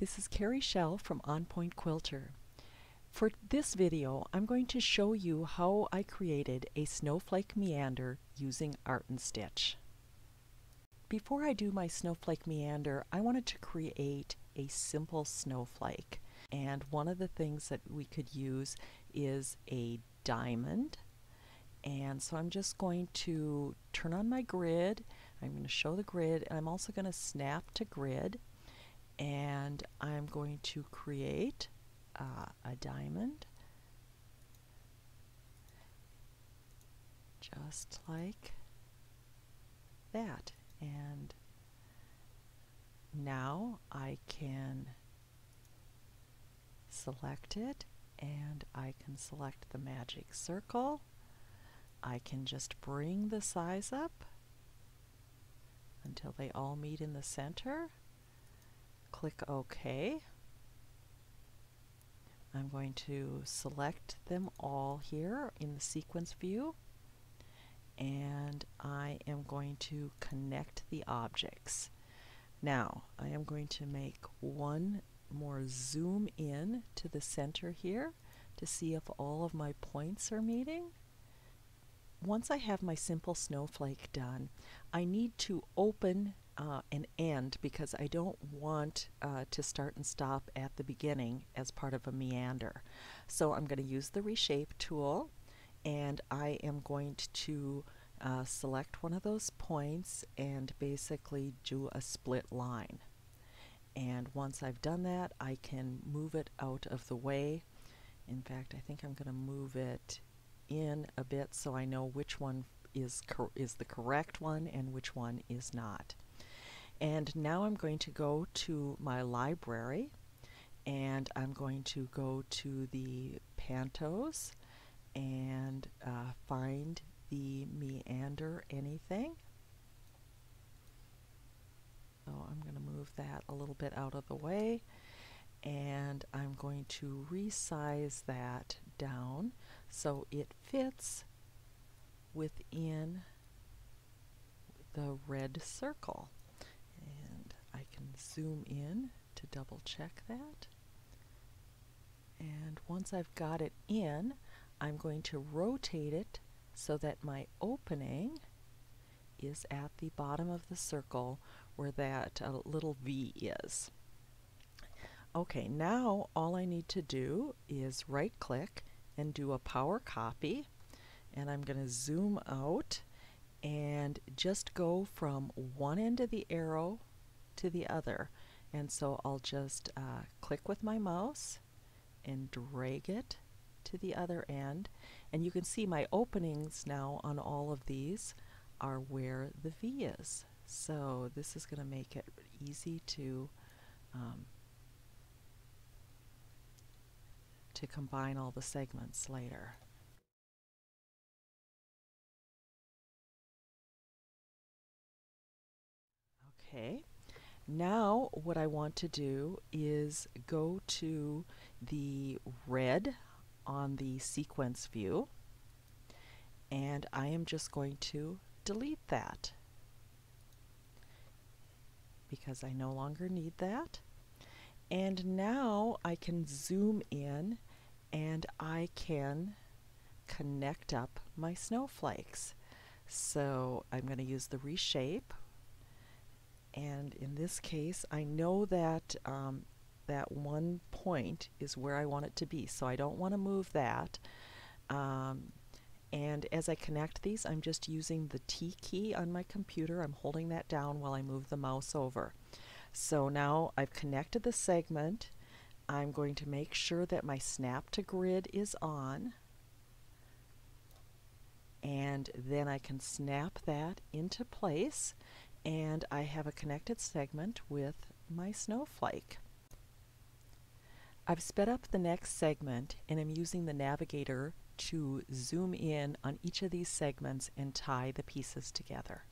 This is Carrie Shell from On Point Quilter. For this video, I'm going to show you how I created a snowflake meander using Art and Stitch. Before I do my snowflake meander, I wanted to create a simple snowflake. And one of the things that we could use is a diamond. And so I'm just going to turn on my grid. I'm going to show the grid. I'm also going to snap to grid. And I'm going to create a diamond just like that. And now I can select it, and I can select the magic circle. I can just bring the size up until they all meet in the center. Click OK. I'm going to select them all here in the sequence view, and I am going to connect the objects. Now I am going to make one more zoom in to the center here to see if all of my points are meeting. Once I have my simple snowflake done, I need to open an end because I don't want to start and stop at the beginning as part of a meander. So I'm going to use the reshape tool, and I am going to select one of those points and basically do a split line. And once I've done that, I can move it out of the way. In fact, I think I'm going to move it in a bit so I know which one is the correct one and which one is not. And now I'm going to go to my library, and I'm going to go to the Pantos and find the meander anything. So I'm going to move that a little bit out of the way, and I'm going to resize that down so it fits within the red circle. And I can zoom in to double check that. And once I've got it in, I'm going to rotate it so that my opening is at the bottom of the circle where that little V is. Okay, now all I need to do is right click and do a power copy, and I'm going to zoom out and just go from one end of the arrow to the other. And so I'll just click with my mouse and drag it to the other end, and you can see my openings now on all of these are where the V is. So this is going to make it easy to combine all the segments later. Okay, now what I want to do is go to the red on the sequence view, and I am just going to delete that because I no longer need that. And now I can zoom in and I can connect up my snowflakes. So I'm going to use the reshape, and in this case I know that that one point is where I want it to be, so I don't want to move that. And as I connect these, I'm just using the T key on my computer. I'm holding that down while I move the mouse over. So now I've connected the segment. I'm going to make sure that my snap to grid is on, and then I can snap that into place, and I have a connected segment with my snowflake. I've sped up the next segment, and I'm using the navigator to zoom in on each of these segments and tie the pieces together.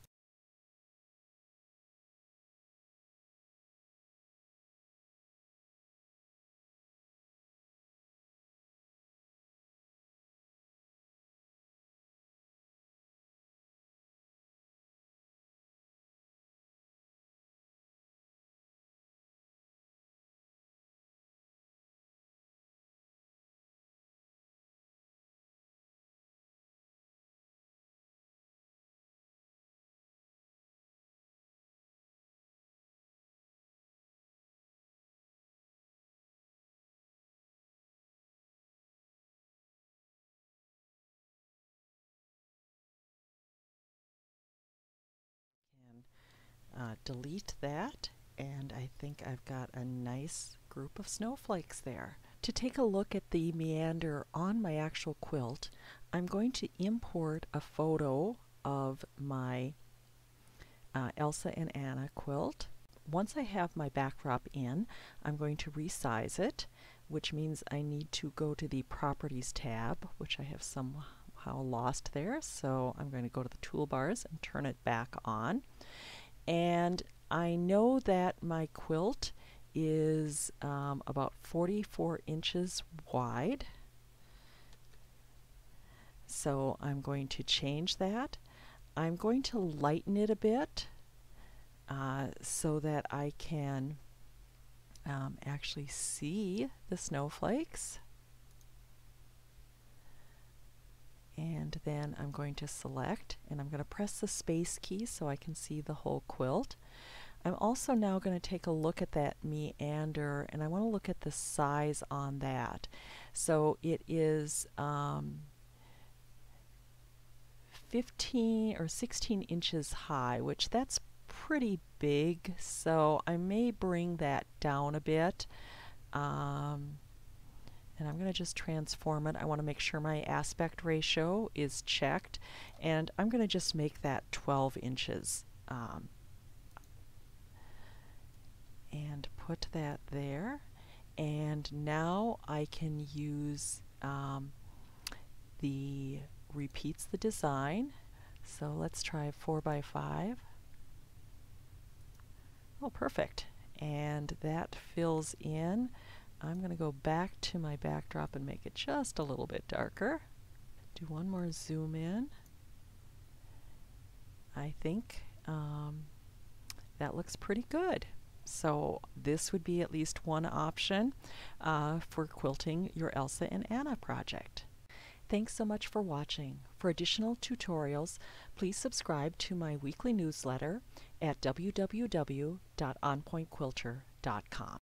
delete that, and I think I've got a nice group of snowflakes there. To take a look at the meander on my actual quilt, I'm going to import a photo of my Elsa and Anna quilt. Once I have my backdrop in, I'm going to resize it, which means I need to go to the Properties tab, which I have somehow lost there. So I'm going to go to the toolbars and turn it back on. And I know that my quilt is about 44 inches wide. So I'm going to change that. I'm going to lighten it a bit so that I can actually see the snowflakes. And then I'm going to select, and I'm going to press the space key so I can see the whole quilt. I'm also now going to take a look at that meander, and I want to look at the size on that. So it is 15 or 16 inches high, which that's pretty big, so I may bring that down a bit. And I'm going to just transform it. I want to make sure my aspect ratio is checked, and I'm going to just make that 12 inches. And put that there. And now I can use the repeats the design. So let's try 4x5. Oh, perfect. And that fills in. I'm going to go back to my backdrop and make it just a little bit darker. Do one more zoom in. I think that looks pretty good. So this would be at least one option for quilting your Elsa and Anna project. Thanks so much for watching. For additional tutorials, please subscribe to my weekly newsletter at www.onpointquilter.com.